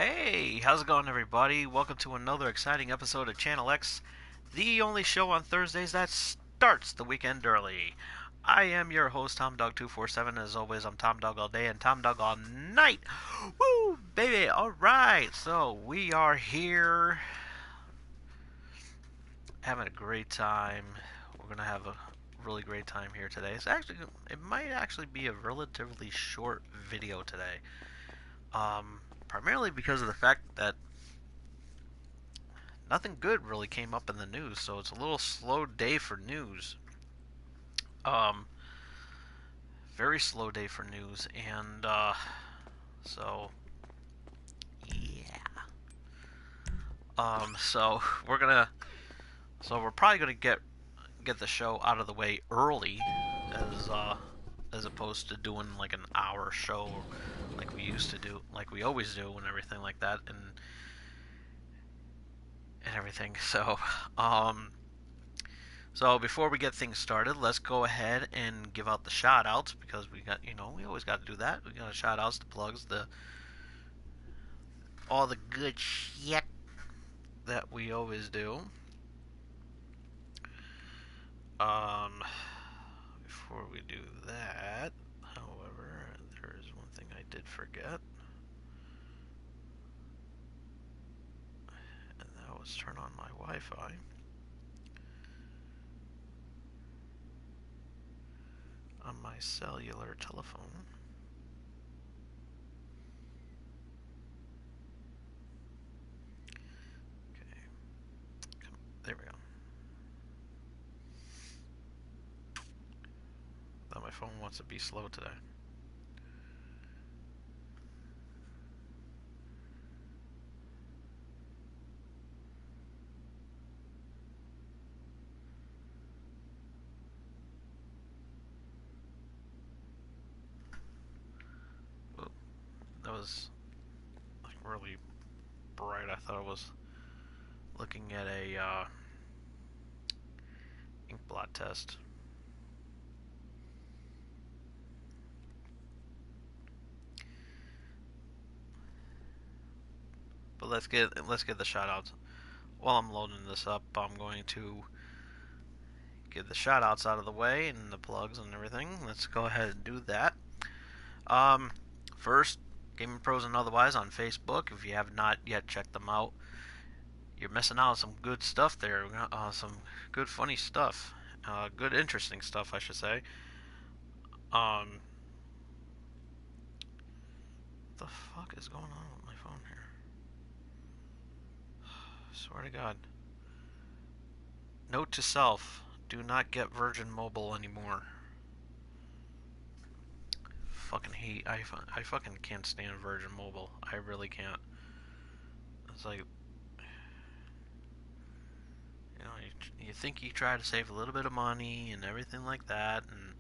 Hey, how's it going, everybody? Welcome to another exciting episode of Channel X, the only show on Thursdays that starts the weekend early. I am your host, Tom Dog 247. As always, I'm Tom Dog all day and Tom Dog all night. Woo, baby! All right, so we are here having a great time. We're gonna have a really great time here today. It might actually be a relatively short video today. Primarily because of the fact that nothing good really came up in the news, so it's a little slow day for news. Um, Very slow day for news, and so yeah. So we're gonna, so we're probably gonna get the show out of the way early, as opposed to doing like an hour show like we used to do, like we always do, and everything like that, and everything. So before we get things started, let's go ahead and give out the shout outs because we always got to do that. We got shout outs, the plugs, all the good shit that we always do. Um, Before we do that, however, there is one thing I did forget, and that was turn on my Wi-Fi. On my cellular telephone. Okay, there we go. Thought my phone wants to be slow today. Whoa, that was like really bright. I thought I was looking at a ink blot test. But let's get the shout outs. While I'm loading this up, I'm going to get the shout outs out of the way and the plugs and everything. Let's go ahead and do that. Um, First, Gaming Pros and Otherwise on Facebook. If you have not yet checked them out, you're missing out on some good stuff there. Some good funny stuff. Good interesting stuff, I should say. Um, what the fuck is going on with my phone here? Swear to God. Note to self: do not get Virgin Mobile anymore. Fucking hate. I fucking can't stand Virgin Mobile. I really can't. It's like, you think you try to save a little bit of money and everything like that, and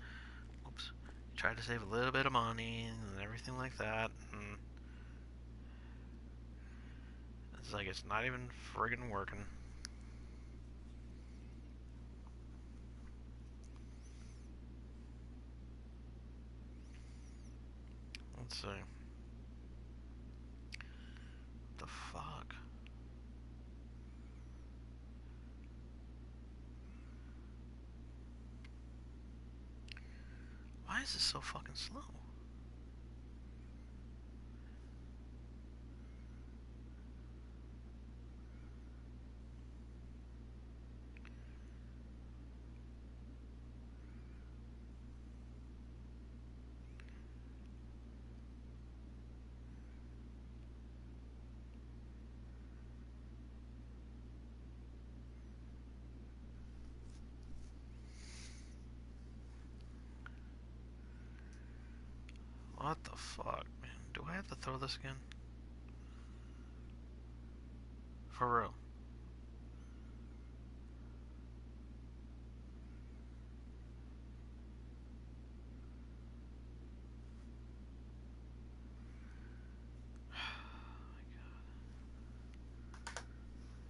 oops, you try to save a little bit of money and everything like that, and it's like it's not even friggin' working. Let's see. What the fuck? Why is this so fucking slow? What the fuck, man? Do I have to throw this again? For real?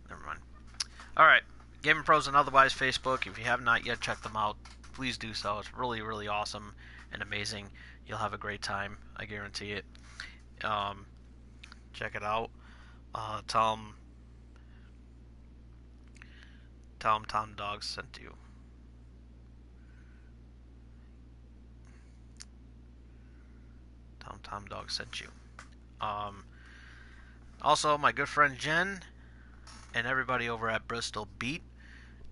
Never mind. Alright. Gaming Pros and Otherwise Facebook. If you have not yet checked them out, please do so. It's really, really awesome and amazing. You'll have a great time. I guarantee it. Check it out. Tell them Tom Dog sent you. Tell them Tom Dog sent you. Um, Also, my good friend Jen and everybody over at Bristol Beat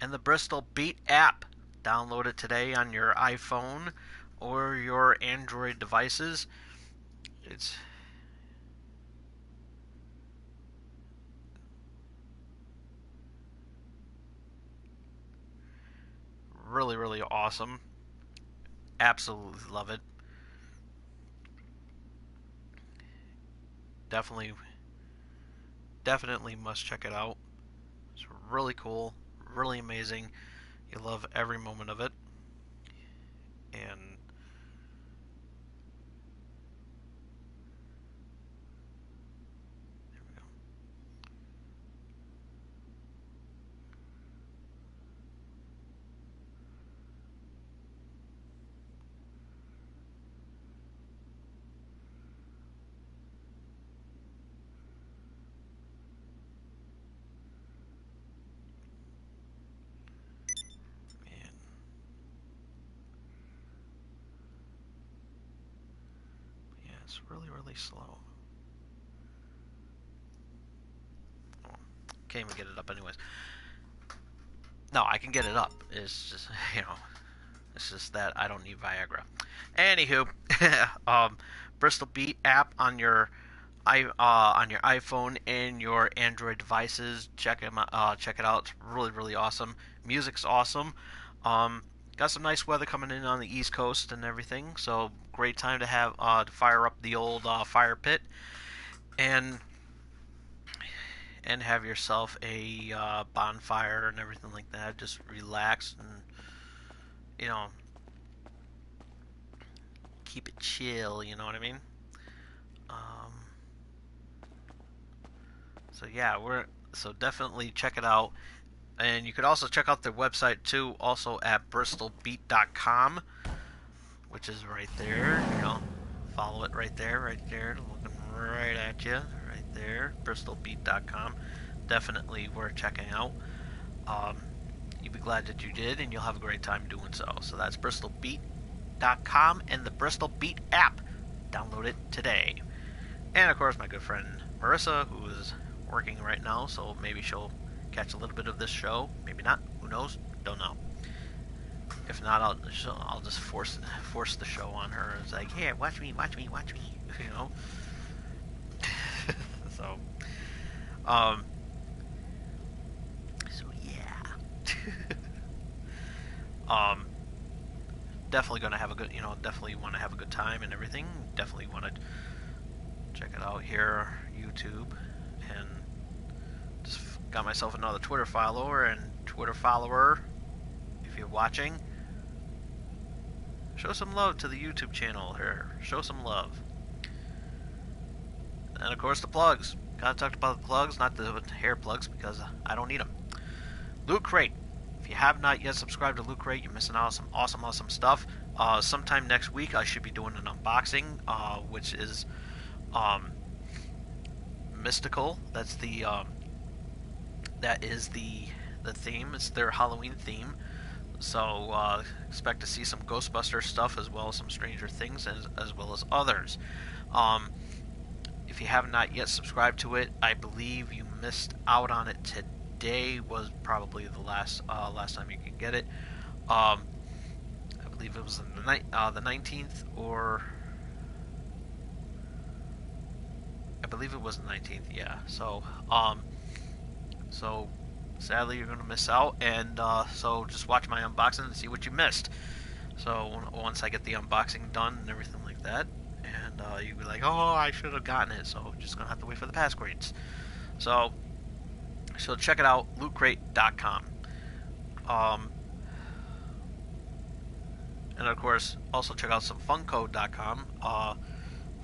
and the Bristol Beat app. Download it today on your iPhone or your Android devices. It's really, really awesome. Absolutely love it. Definitely, definitely must check it out. It's really cool, really amazing. You love every moment of it. And there we go. Man, yeah, it's really, really slow. Oh, can't even get it up anyways. No, I can get it up. It's just, it's just that I don't need Viagra. Anywho, Bristol Beat app on your on your iPhone and your Android devices. Check it out. It's really, really awesome. Music's awesome. Um, got some nice weather coming in on the East Coast and everything. So great time to have to fire up the old fire pit and have yourself a bonfire and everything like that. Just relax and you know keep it chill. You know what I mean? Um, so yeah, so definitely check it out. And you could also check out their website too, also at bristolbeat.com, which is right there. Follow it right there, looking right at you, right there, bristolbeat.com. Definitely worth checking out. Um, you'll be glad that you did, and you'll have a great time doing so. So that's bristolbeat.com and the Bristol Beat app. Download it today. And of course, my good friend Marissa, who is working right now, so maybe she'll catch a little bit of this show. Maybe not. Who knows? Don't know. If not, I'll just force the show on her. It's like, here, watch me. You know. so, um, so yeah. Definitely gonna have a good, definitely want to have a good time and everything. Definitely want to check it out here, YouTube, and just got myself another Twitter follower and Twitter follower. If you're watching, show some love to the YouTube channel here. Show some love. And of course the plugs. Gotta talk about the plugs, not the hair plugs because I don't need them. Loot Crate. If you have not yet subscribed to Loot Crate, you're missing out on some awesome stuff. Sometime next week I should be doing an unboxing, which is Mystical. That's that is the theme. It's their Halloween theme. So expect to see some Ghostbuster stuff as well as some Stranger Things as well as others. If you have not yet subscribed to it, I believe you missed out on it today. Was probably the last time you can get it. I believe it was the 19th, or I believe it was the 19th. Yeah. So sadly you're gonna miss out, and so just watch my unboxing and see what you missed. So once I get the unboxing done and everything like that, and you'll be like, oh, I should have gotten it. So just gonna have to wait for the pass grades. So check it out, lootcrate.com. And of course, also check out some funko.com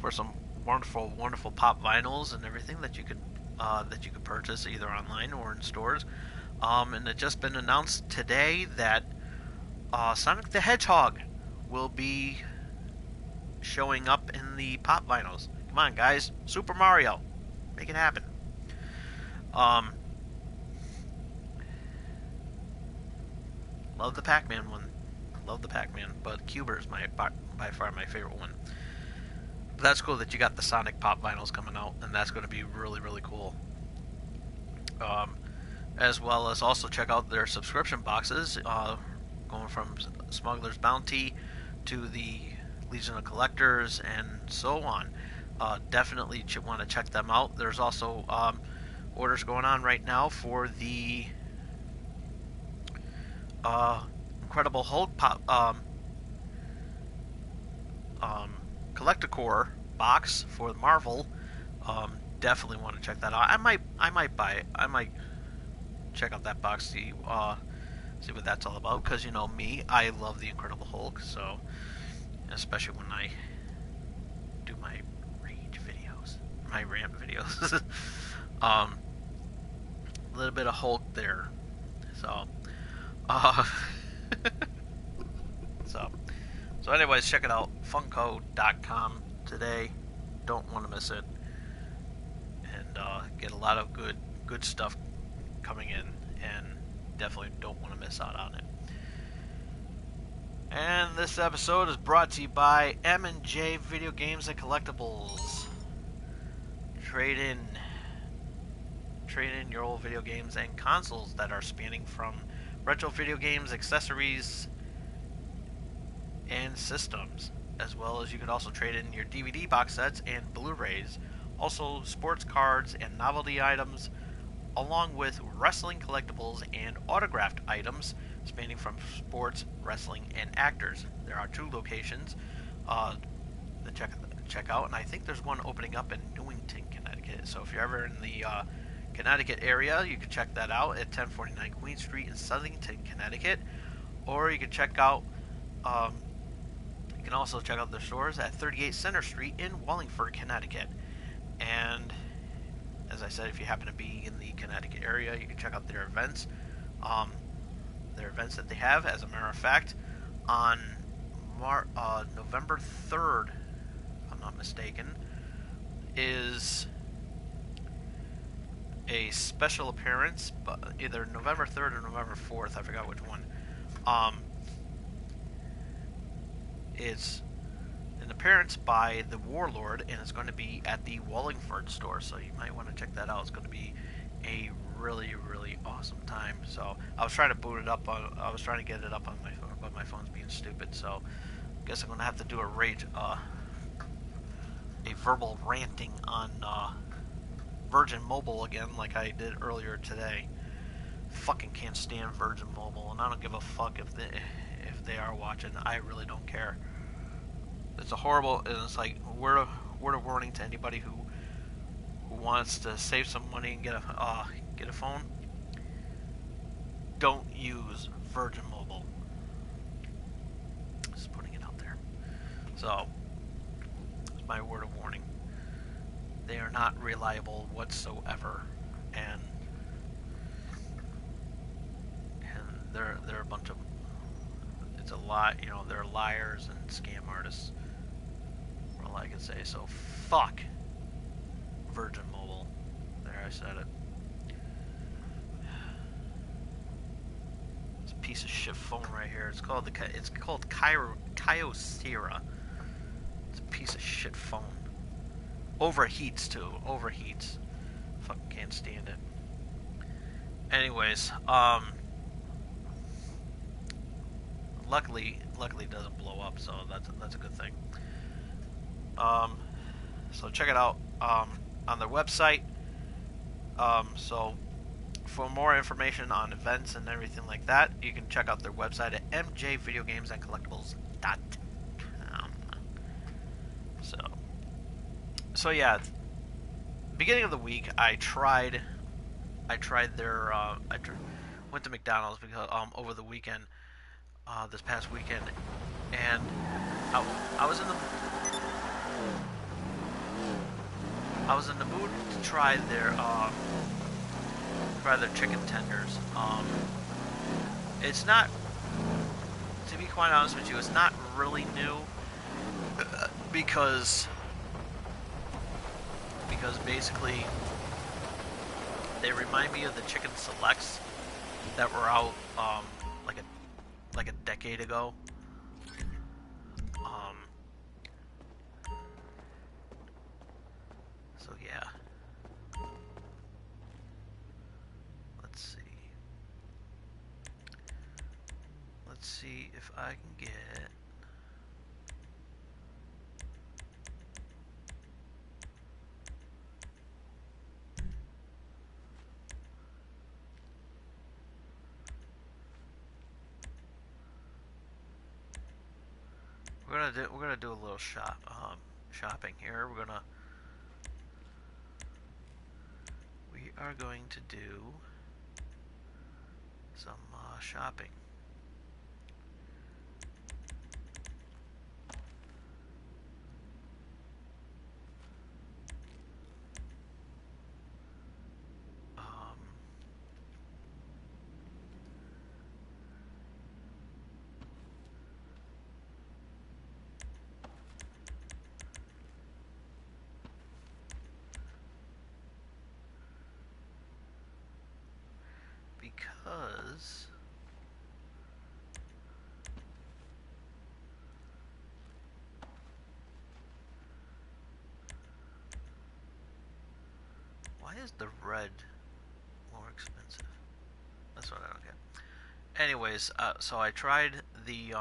for some wonderful pop vinyls and everything that you could purchase either online or in stores. And it just been announced today that Sonic the Hedgehog will be showing up in the pop vinyls. Come on, guys, Super Mario, make it happen. Um, love the Pac-Man one. Love the Pac-Man, but Cuber is by far my favorite one. But that's cool that you got the Sonic Pop vinyls coming out, and that's going to be really, really cool. As well as also check out their subscription boxes, going from Smuggler's Bounty to the Legion of Collectors and so on. Definitely want to check them out. There's also orders going on right now for the Incredible Hulk Collector box for Marvel. Definitely want to check that out. I might buy it. I might check out that box, see what that's all about. Because you know me, I love the Incredible Hulk. So, especially when I do my rage videos, my rant videos. A little bit of Hulk there. So, so anyways, check it out. Funko.com today. Don't want to miss it. And get a lot of good stuff coming in, and definitely don't want to miss out on it. And this episode is brought to you by M&J Video Games and Collectibles. Trade in your old video games and consoles that are spanning from retro video games, accessories, and systems. As well as you can also trade in your DVD box sets and Blu-rays, also sports cards and novelty items, along with wrestling collectibles and autographed items spanning from sports, wrestling, and actors. There are 2 locations to check out, and I think there's one opening up in Newington, Connecticut. So if you're ever in the Connecticut area, you can check that out at 1049 Queen Street in Southington, Connecticut. Or you can check out you can also check out their stores at 38 Center Street in Wallingford, Connecticut. And as I said, if you happen to be in the Connecticut area, you can check out their events. Their events that they have, as a matter of fact, on November 3rd, if I'm not mistaken, is a special appearance, either November 3rd or November 4th, I forgot which one. It's an appearance by the Warlord, and it's going to be at the Wallingford store, so you might want to check that out. It's going to be a really, really awesome time. So I was trying to boot it up I was trying to get it up on my phone, but my phone's being stupid, so I guess I'm going to have to do a verbal ranting on Virgin Mobile again, like I did earlier today. Fucking can't stand Virgin Mobile, and I don't give a fuck if they are watching. I really don't care. It's a horrible, and it's like word of warning to anybody who wants to save some money and get a phone. Don't use Virgin Mobile. Just putting it out there. So, it's my word of warning. They are not reliable whatsoever, and they're a bunch of, it's a lot, you know, they're liars and scam artists. All I can say. So fuck Virgin Mobile. There, I said it. It's a piece of shit phone right here. It's called Kyocera. It's a piece of shit phone. Overheats too. Overheats. Fucking can't stand it. Anyways, luckily it doesn't blow up, so that's a good thing. So check it out on their website. So for more information on events and everything like that, you can check out their website at mjvideogamesandcollectibles.com. So yeah, beginning of the week, I tried their went to McDonald's because over the weekend, this past weekend, and I was in the mood to try their chicken tenders. It's not, to be quite honest with you, it's not really new because basically they remind me of the chicken selects that were out like a decade ago. So yeah. Let's see. Let's see if I can get. We're gonna do a little shopping here. We are going to do some shopping. Because why is the red more expensive? That's what I don't get. Anyways, so I tried the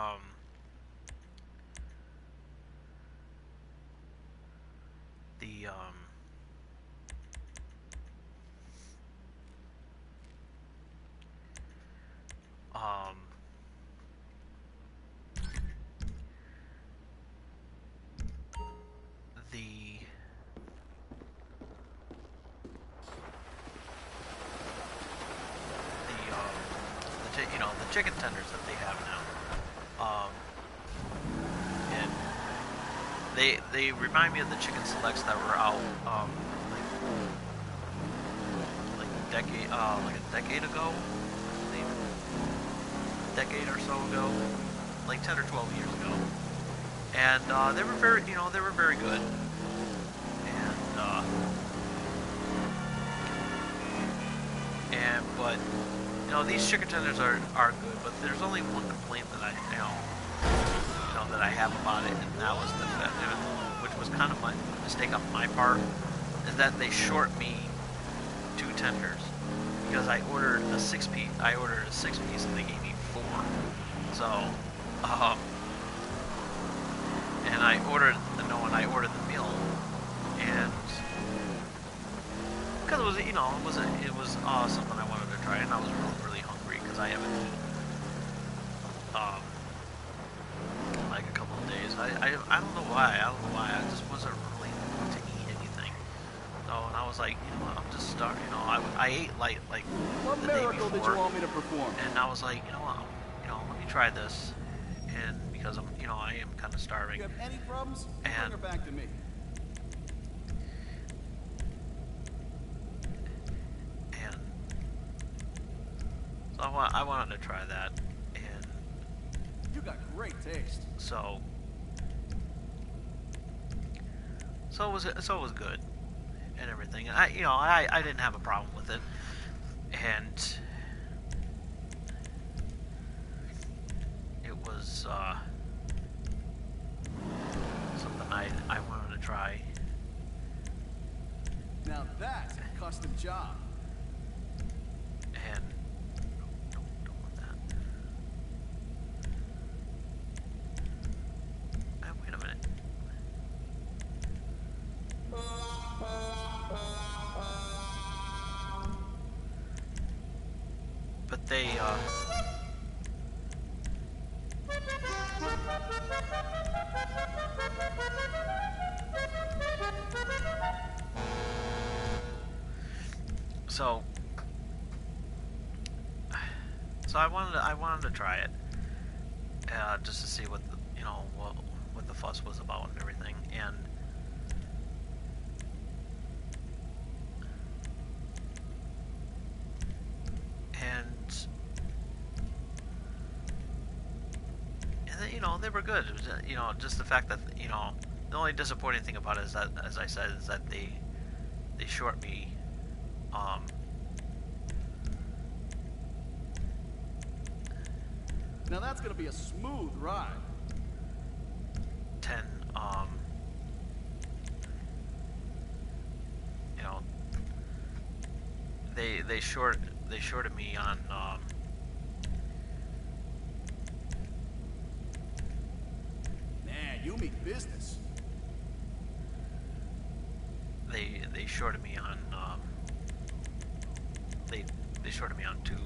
the chicken tenders that they have now. And they remind me of the chicken selects that were out like a decade ago. I believe. A decade or so ago, like 10 or 12 years ago. And they were very good. But these chicken tenders are good, but there's only one complaint that that I have about it, and that was the fact, which was kind of my mistake on my part, is that they short me 2 tenders because I ordered a 6-piece. I ordered a 6-piece, and they gave me 4. So, and I ordered the meal, and because it was something I wanted to try, and I was really hungry because I haven't eaten like a couple of days. I don't know why. I just wasn't really able to eat anything. So, and I was like, I'm just starving. I ate like what the day miracle before. Did you want me to perform? And I was like, let me try this, and because I am kind of starving. If you have any problems, and bring her back to me. So I wanted to try that, and you got great taste. So it was good and everything. I didn't have a problem with it, and it was something I wanted to try. Now that's a custom job. And don't want that. Wait a minute. But they so I wanted to try it, just to see what the what the fuss was about and everything, and then, they were good. It was, just the fact that the only disappointing thing about it is that, as I said, is that they short me Now that's gonna be a smooth ride. 10, you know, they shorted me on, Man, you mean business. they shorted me on, they shorted me on 2,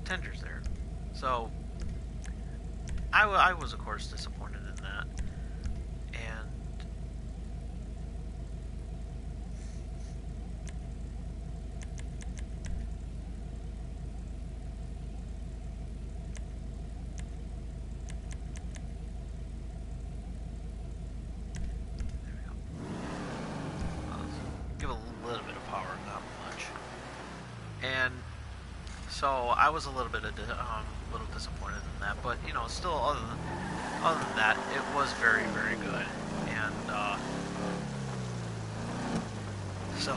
tenders there. So I was of course disappointed in that, and there we go. Give a little bit of power, not much, and so I was a little little disappointed in that, but you know, still other than that, it was very, very good, and so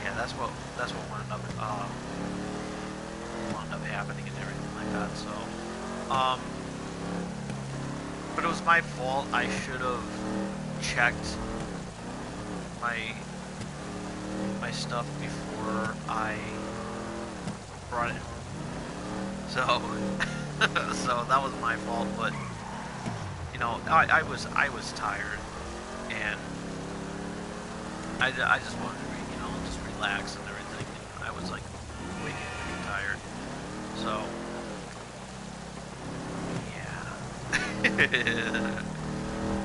yeah, that's what wound up happening and everything like that. So, but it was my fault. I should have checked my stuff before I brought it. So, so that was my fault. But you know, I was tired, and I just wanted to, you know, just relax and everything. And I was like way too tired. So, yeah.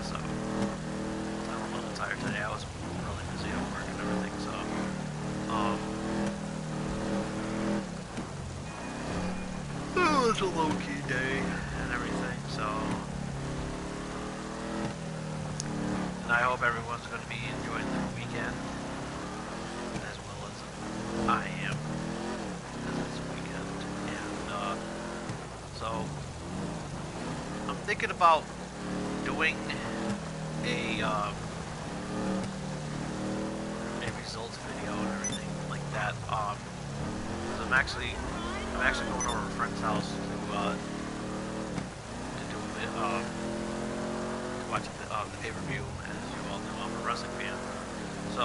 So, I'm a little tired today. I was really busy at work and everything. So, it was a low-key day and everything. So, and I hope everyone's going to be enjoying their weekend as well as I am, because it's weekend. And so I'm thinking about doing a results video and everything like that. 'Cause I'm actually going over to a friend's house to do to watch the pay-per-view. As you all know, I'm a wrestling fan. So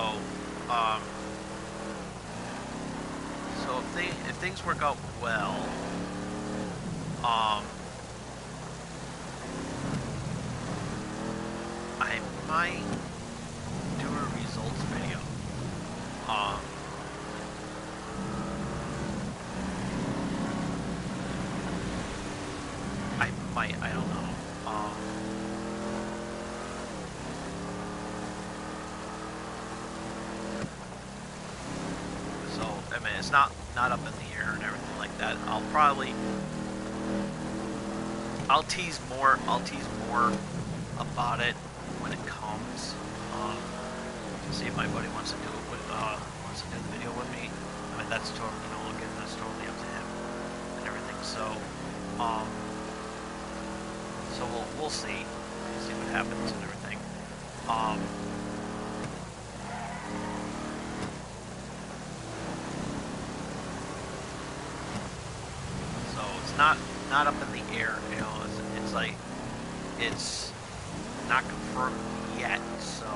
so if things work out well, I might do a results video. I don't know. So I mean, it's not up in the air and everything like that. I'll tease more about it when it comes. See if my buddy wants to do it wants to do the video with me. I mean, that's totally, you know, again, that's totally up to him and everything. So, so we'll see what happens and everything. So it's not up in the air, you know. It's like it's not confirmed yet. So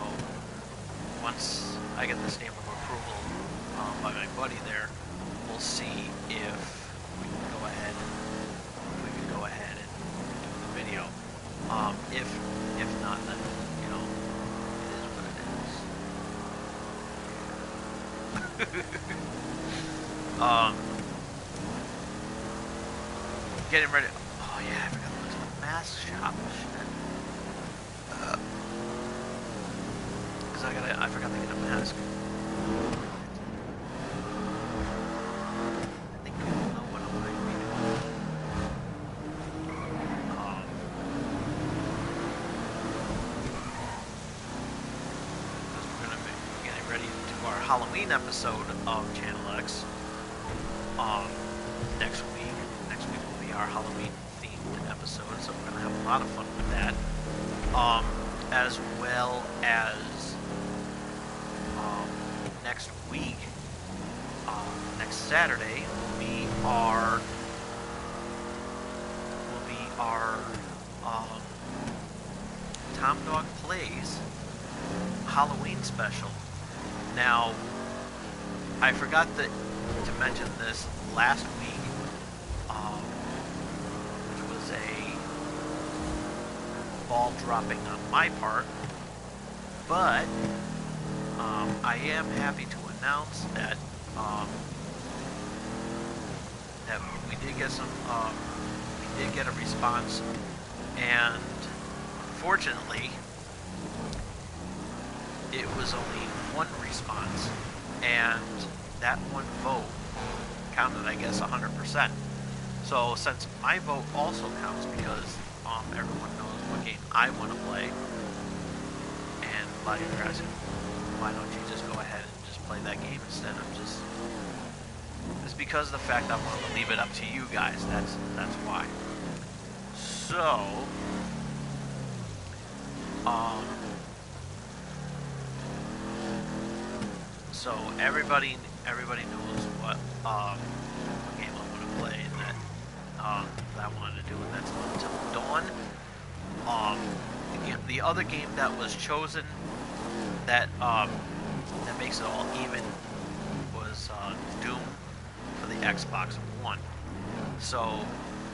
once I get the stamp of approval by my buddy there, we'll see if we can go ahead and do the video. If not, then, you know, it is what it is. Getting ready. Oh yeah, I forgot to go to the mask shop. Shit. Cause I forgot to get a mask. I think people know what I might be doing. Because we're gonna be getting ready to our Halloween episode of Channel X. Next week. Next week will be our Halloween themed episode, so we're gonna have a lot of fun with that. as well as next week, next Saturday will be our Tom Dog Plays Halloween special. Now, I forgot to mention this last week, which was a ball dropping on my part, but I am happy to announce that that we did get a response, and unfortunately, it was only one response, and that one vote counted, I guess, 100%. So since my vote also counts because everyone knows what game I want to play, and a lot of you are asking, why don't you just go ahead and just play that game instead of just... It's because of the fact I want to leave it up to you guys. That's why. So everybody knows what game I want to play and that I wanted to do, and that's Until Dawn. The other game that was chosen that makes it all even was Doom for the Xbox One. So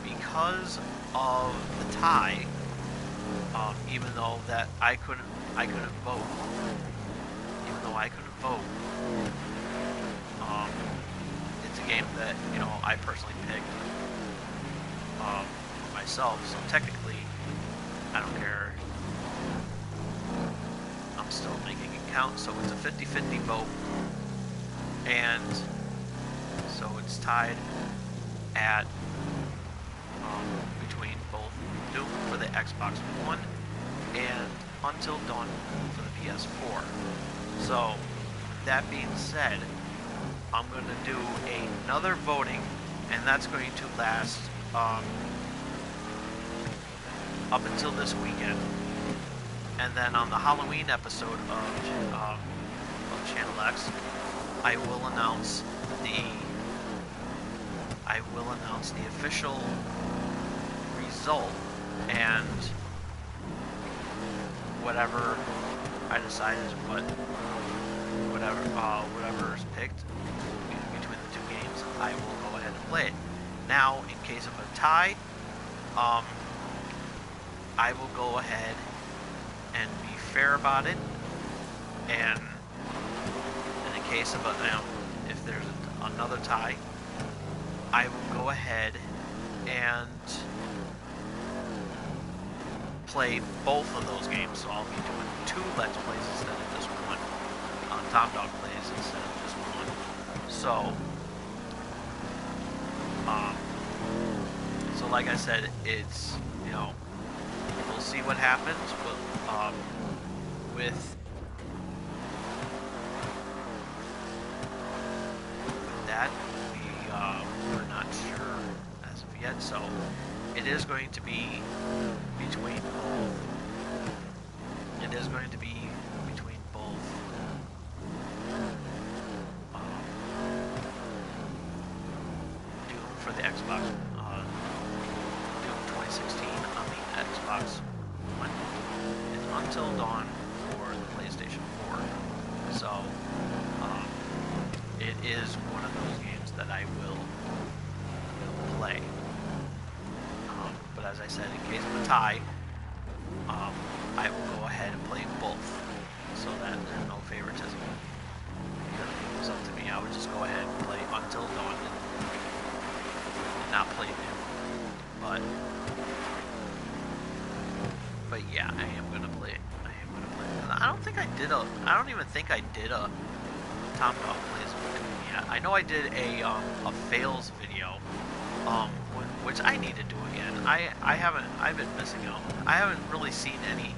because of the tie, even though that I couldn't vote, it's a game that I personally picked for myself. So technically, I don't care. I'm still making it count. So it's a 50-50 vote, and so it's tied at between both Doom for the Xbox One and Until Dawn for the PS4. So that being said, I'm going to do another voting, and that's going to last up until this weekend. And then on the Halloween episode of Channel X, I will announce the official result, and whatever I decide is whatever is picked between the two games, I will go ahead and play it. Now, in case of a tie, I will go ahead and be fair about it, and in the case of if there's another tie, I will go ahead and play both of those games. So I'll be doing 2 Let's Plays instead of just one. Tom Dog Plays instead of just one. So, so like I said, it's, we'll see what happens, but with that, we're not sure as of yet. So it is going to be between both. It is going to be between both. Doom for the Xbox, Doom 2016 on the Xbox One, and Until Dawn for the PlayStation 4. So it is one of those games that I will play. But as I said, in case of a tie, I will go ahead and play both, so that there's no favoritism. Because if it was up to me, I would just go ahead and play Until Dawn and not play Doom. But yeah, I am gonna play it. I don't even think I did a Tom Dog Plays video yet. I know I did a fails video, which I need to do again. I've been missing out. I haven't really seen any.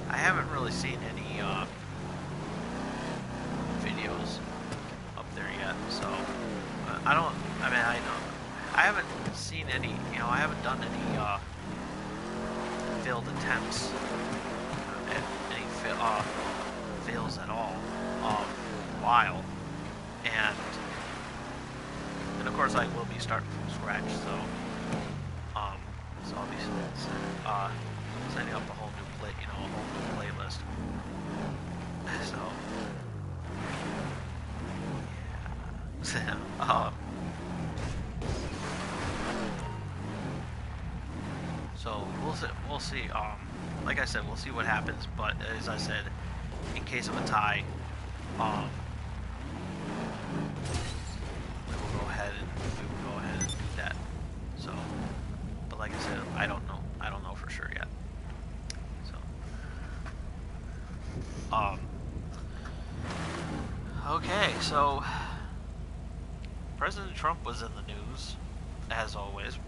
I haven't really seen any videos up there yet. So I know. I haven't seen any, I haven't done any failed attempts, at any fails at all, in a while, and of course I will be starting from scratch, so I'll be setting up a whole new a whole new playlist. So yeah. So we'll see. Like I said, we'll see what happens. But as I said, in case of a tie, we will go ahead and do that. So, but like I said, I don't know. I don't know for sure yet. So, okay. So, President Trump was in the news, as always,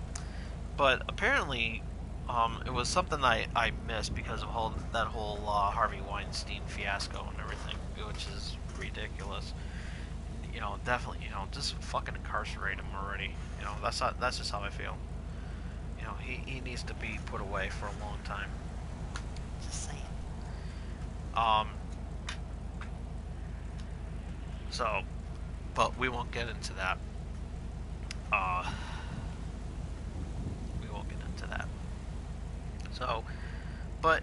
but apparently, it was something I missed because of that whole Harvey Weinstein fiasco and everything, which is ridiculous. Definitely, just fucking incarcerate him already. That's just how I feel. He needs to be put away for a long time. Just saying. So, but we won't get into that. We won't get into that. So, but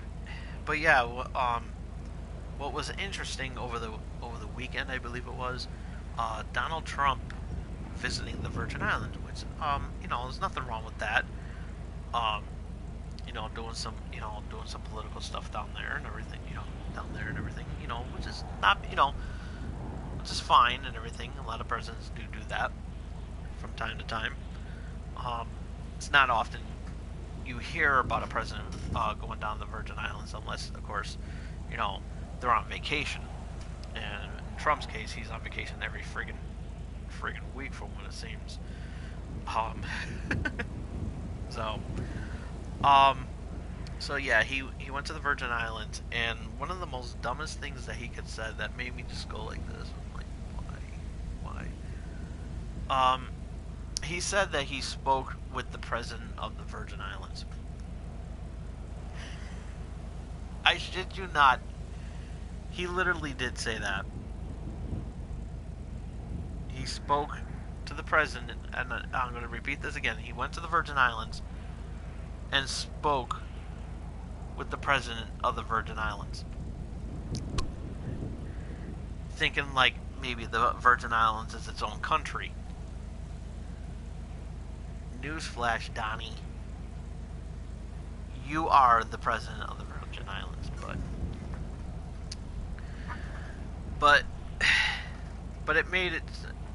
yeah. What was interesting over the weekend, I believe it was, Donald Trump visiting the Virgin Islands, which there's nothing wrong with that. Doing some political stuff down there and everything, which is not, which is fine and everything. A lot of presidents do that from time to time. It's not often you hear about a president going down the Virgin Islands, unless, of course, they're on vacation. And in Trump's case, he's on vacation every friggin' week, from what it seems. So yeah, he went to the Virgin Islands, and one of the most dumbest things that he could said that made me just go like this. I'm like, why? He said that he spoke with the president of the Virgin Islands. I shit you not. He literally did say that. He spoke to the president, and I'm going to repeat this again. He went to the Virgin Islands and spoke with the president of the Virgin Islands. Thinking like maybe the Virgin Islands is its own country. Newsflash, Donnie. You are the president of the Virgin Islands, but it made it.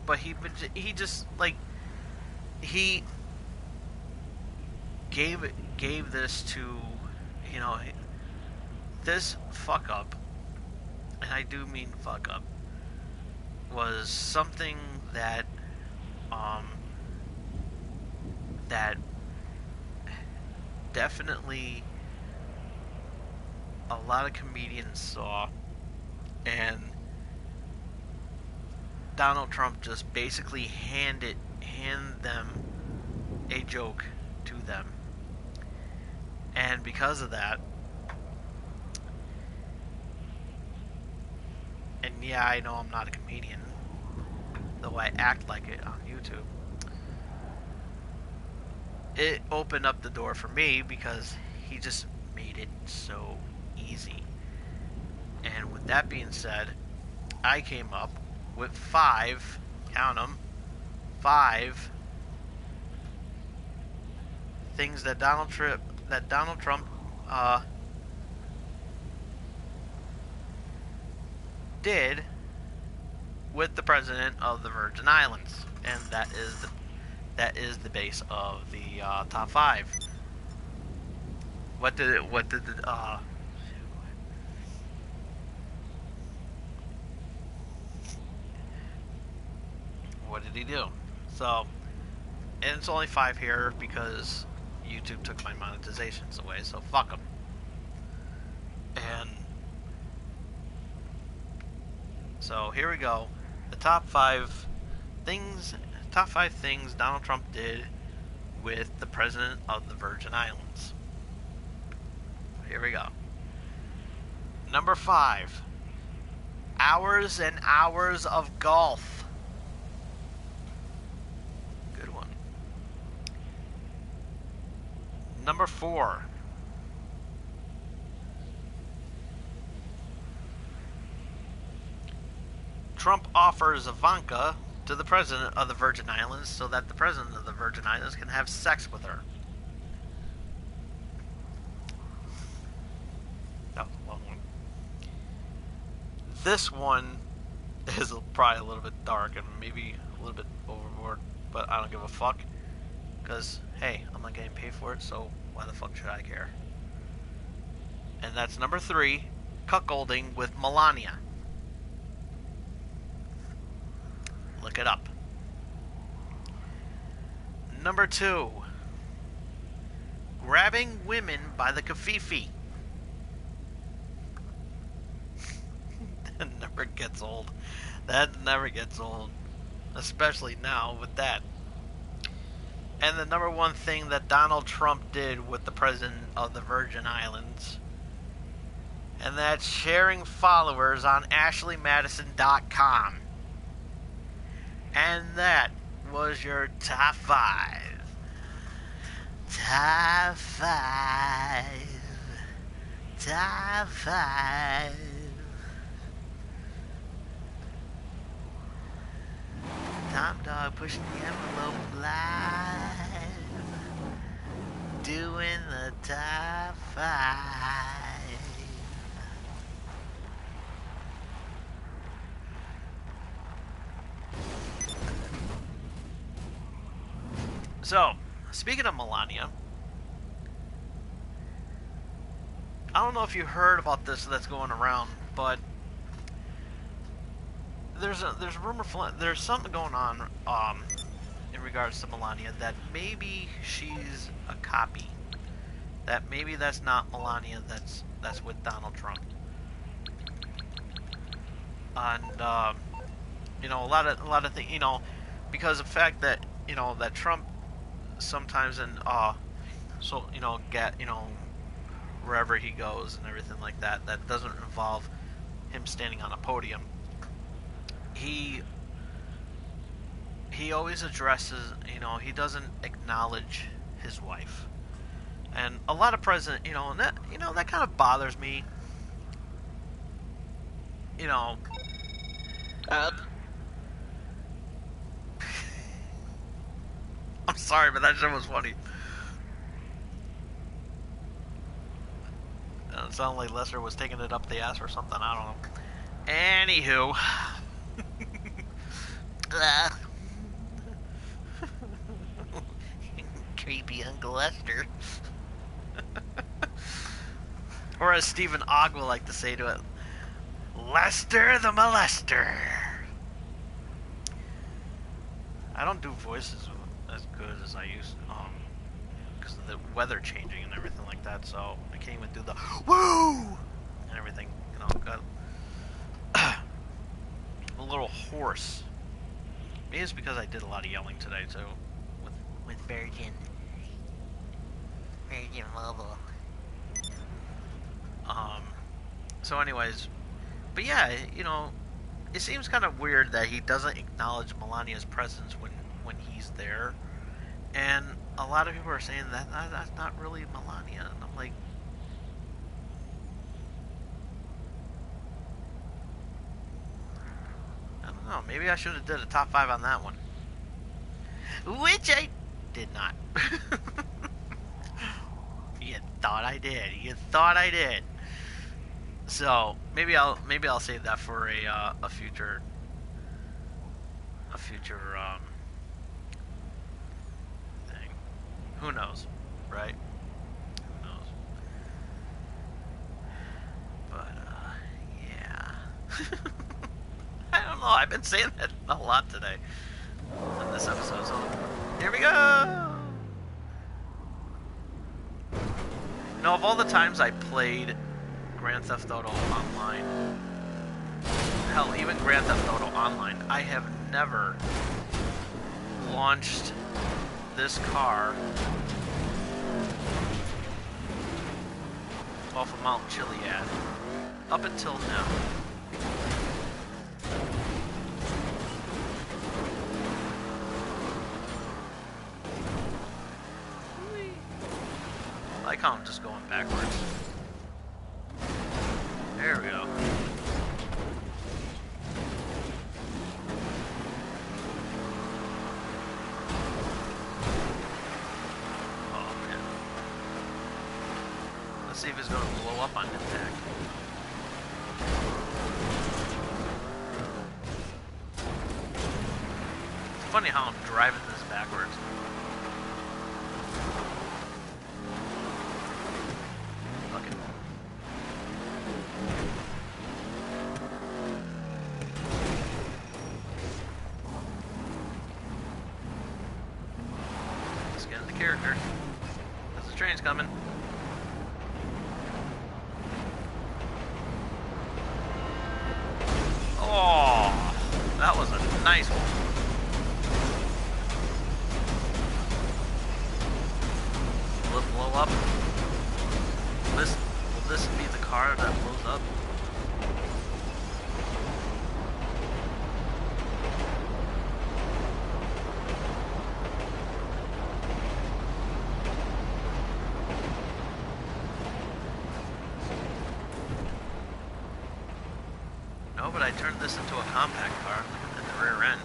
But he just like he gave this to, this fuck up, and I do mean fuck up, was something that that definitely a lot of comedians saw, and Donald Trump just basically hand them a joke to them. And because of that, and yeah, I know I'm not a comedian, though I act like it on YouTube, it opened up the door for me because he just made it so easy. And with that being said, I came up with 5, count them, 5 things that Donald Trump did with the president of the Virgin Islands, and that is the base of the top 5. What did he do? So, and it's only 5 here because YouTube took my monetizations away, so fuck them. And so here we go. The top 5 things Donald Trump did with the President of the Virgin Islands. Here we go. Number 5. Hours and hours of golf. Good one. Number 4. Trump offers Ivanka to the President of the Virgin Islands so that the President of the Virgin Islands can have sex with her. That was a long one. This one is probably a little bit dark and maybe a little bit overboard, but I don't give a fuck. Because, hey, I'm not getting paid for it, so why the fuck should I care? And that's number 3, cuckolding with Melania. Look it up. Number 2, grabbing women by the kafifi. That never gets old. That never gets old. Especially now with that. And the number 1 thing that Donald Trump did with the President of the Virgin Islands. And that's sharing followers on AshleyMadison.com. And that was your top 5. Top 5. Top 5. Tom Dog pushing the envelope live. Doing the top 5. So, speaking of Melania, I don't know if you heard about this that's going around, but there's something going on in regards to Melania that maybe she's a copy. That maybe that's not Melania that's with Donald Trump. And you know, a lot of things, you know, because of the fact that, you know, that Trump sometimes so, you know, get, you know, wherever he goes and everything like that, that doesn't involve him standing on a podium. He always addresses, you know, he doesn't acknowledge his wife. And a lot of presidents, you know, and that kind of bothers me. You know, I'm sorry, but that shit was funny. It sounded like Lester was taking it up the ass or something. I don't know. Anywho. Creepy Uncle Lester. Or as Stephen Ogg would like to say to it, Lester the Molester. I don't do voices as good as I used to, because of the weather changing and everything like that, so I can't even do the woo and everything, you know, got a little hoarse. Maybe it's because I did a lot of yelling today too, with Virgin Mobile. So anyways, but yeah, you know, it seems kind of weird that he doesn't acknowledge Melania's presence when he's there. And a lot of people are saying that that's not really Melania. And I'm like, I don't know. Maybe I should have did a top 5 on that one. Which I did not. You thought I did. You thought I did. So maybe I'll save that for a future thing. Who knows, right? Who knows? But yeah. I don't know. I've been saying that a lot today in this episode. So here we go. You know, of all the times I played Grand Theft Auto Online, hell, even Grand Theft Auto Online, I have never launched this car off of Mount Chiliad up until now. I like how I'm just going backwards. There we go. Oh man. Let's see if it's gonna blow up on impact. It's funny how I'm driving this backwards. Character. Because the train's coming. Oh, that was a nice one. Will it blow up? Will this be the car that blows up? No, but I turned this into a compact car at the rear end.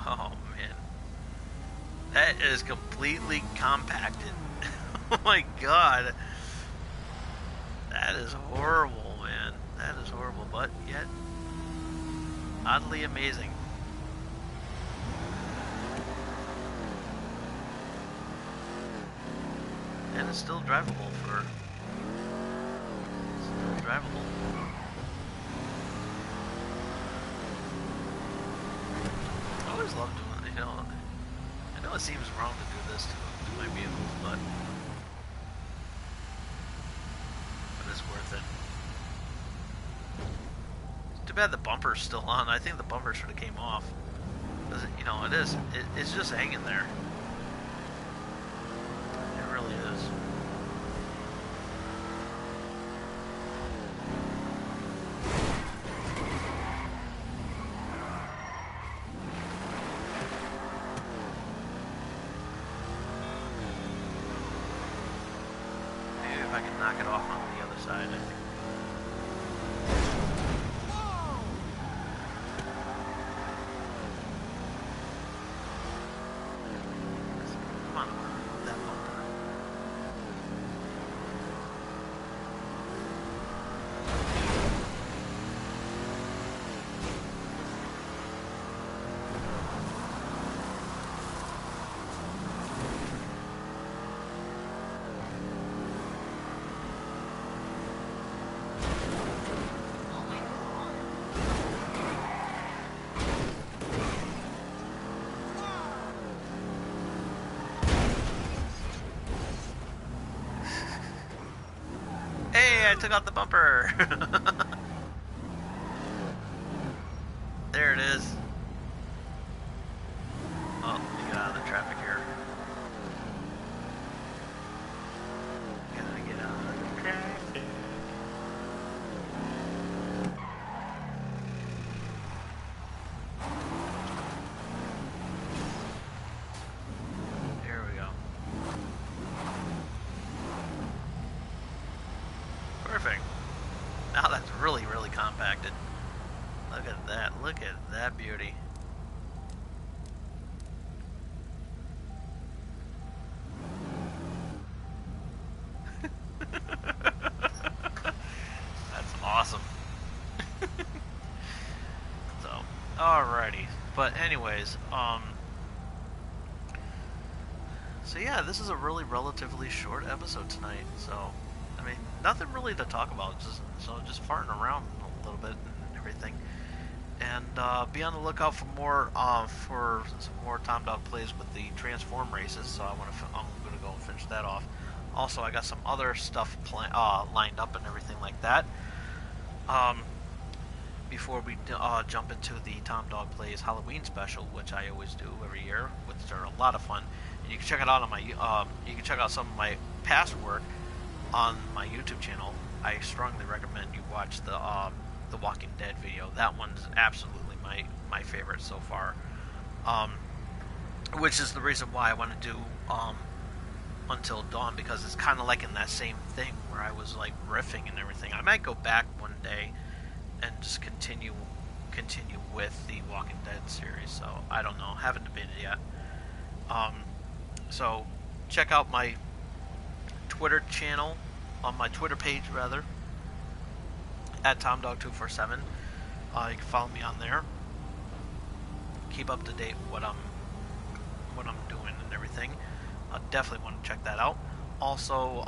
Oh man, that is completely compacted. Oh my god, that is horrible, man. That is horrible, but yet oddly amazing. And it's still drivable for. Still drivable. I always love doing it, you know. I know it seems wrong to do this to my vehicles, but it's worth it. It's too bad the bumper's still on. I think the bumper should have came off. Because, you know, it's just hanging there. It really is. If I can knock it off on the other side, I think. Come on, that bumper. Hey, I took out the bumper! There it is. Oh, let me get out of the traffic here. Gotta get out of the traffic. There we go. Perfect. Now that's really, really compacted. Look at that. Look at that beauty. That's awesome. So, alrighty. But anyways, So yeah, this is a really relatively short episode tonight. So, I mean, nothing really to talk about. Just farting around a little bit and everything. And be on the lookout for some more Tom Dog plays with the Transform races. So I'm gonna go and finish that off. Also, I got some other stuff lined up and everything like that. Before we jump into the Tom Dog Plays Halloween special, which I always do every year, which are a lot of fun. And you can check it out on my you can check out some of my past work on my YouTube channel. I strongly recommend you watch the Walking Dead video. That one's absolutely my favorite so far. Which is the reason why I want to do Until Dawn, because it's kind of like in that same thing where I was like riffing and everything. I might go back one day and just continue with the Walking Dead series. So I don't know, haven't debated yet. So check out my Twitter channel, on my Twitter page rather, at TomDog247. You can follow me on there. Keep up to date with what I'm doing and everything. Definitely want to check that out. Also,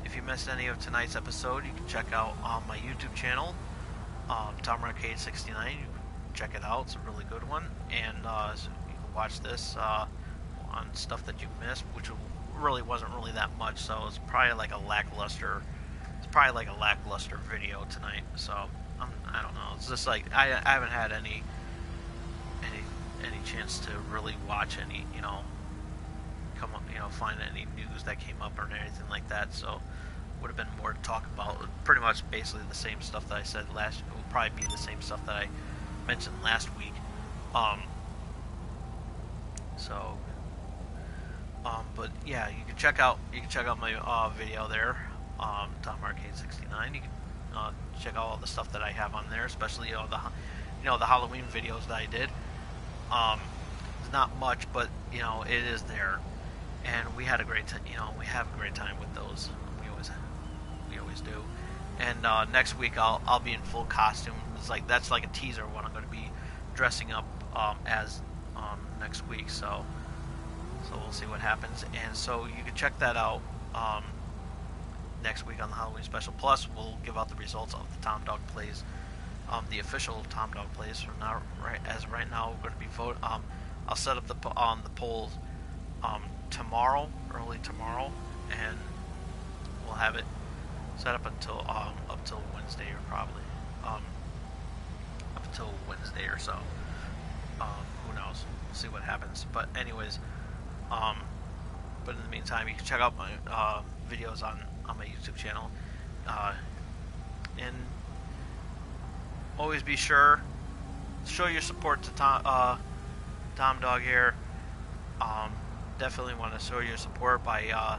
if you missed any of tonight's episode, you can check out my YouTube channel, TomArcade69. You can check it out; it's a really good one, and so you can watch this on stuff that you missed, which really wasn't really that much. So it's probably like a lackluster. It's probably like a lackluster video tonight. So I don't know. It's just like I haven't had any chance to really watch any, find any news that came up or anything like that. So would have been more to talk about. Pretty much basically the same stuff that I said last. It will probably be the same stuff that I mentioned last week. But yeah, you can check out my video there, TomArcade69. You can check out all the stuff that I have on there, especially the Halloween videos that I did. It's not much, but it is there, and we had a great time. We have a great time with those. We always do. And next week I'll be in full costume. That's like a teaser of what I'm going to be dressing up as next week. So we'll see what happens. And so you can check that out next week on the Halloween special. Plus, we'll give out the results of the Tom Dog Plays, the official Tom Dog Plays. From now, right now, we're going to be vote. I'll set up the polls tomorrow, early tomorrow, and we'll have it set up until Wednesday, or probably up until Wednesday or so. Who knows? We'll see what happens. But anyways, but in the meantime, you can check out my videos on my YouTube channel, and always be sure to show your support to Tom Dog here. Definitely want to show your support by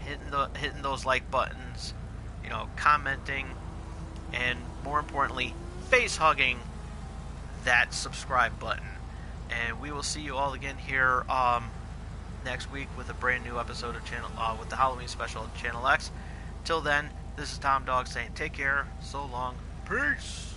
hitting those like buttons, commenting, and more importantly, face hugging that subscribe button. And we will see you all again here next week with a brand new episode of with the Halloween special of Channel X. Till then, this is Tom Dog saying take care, so long, peace.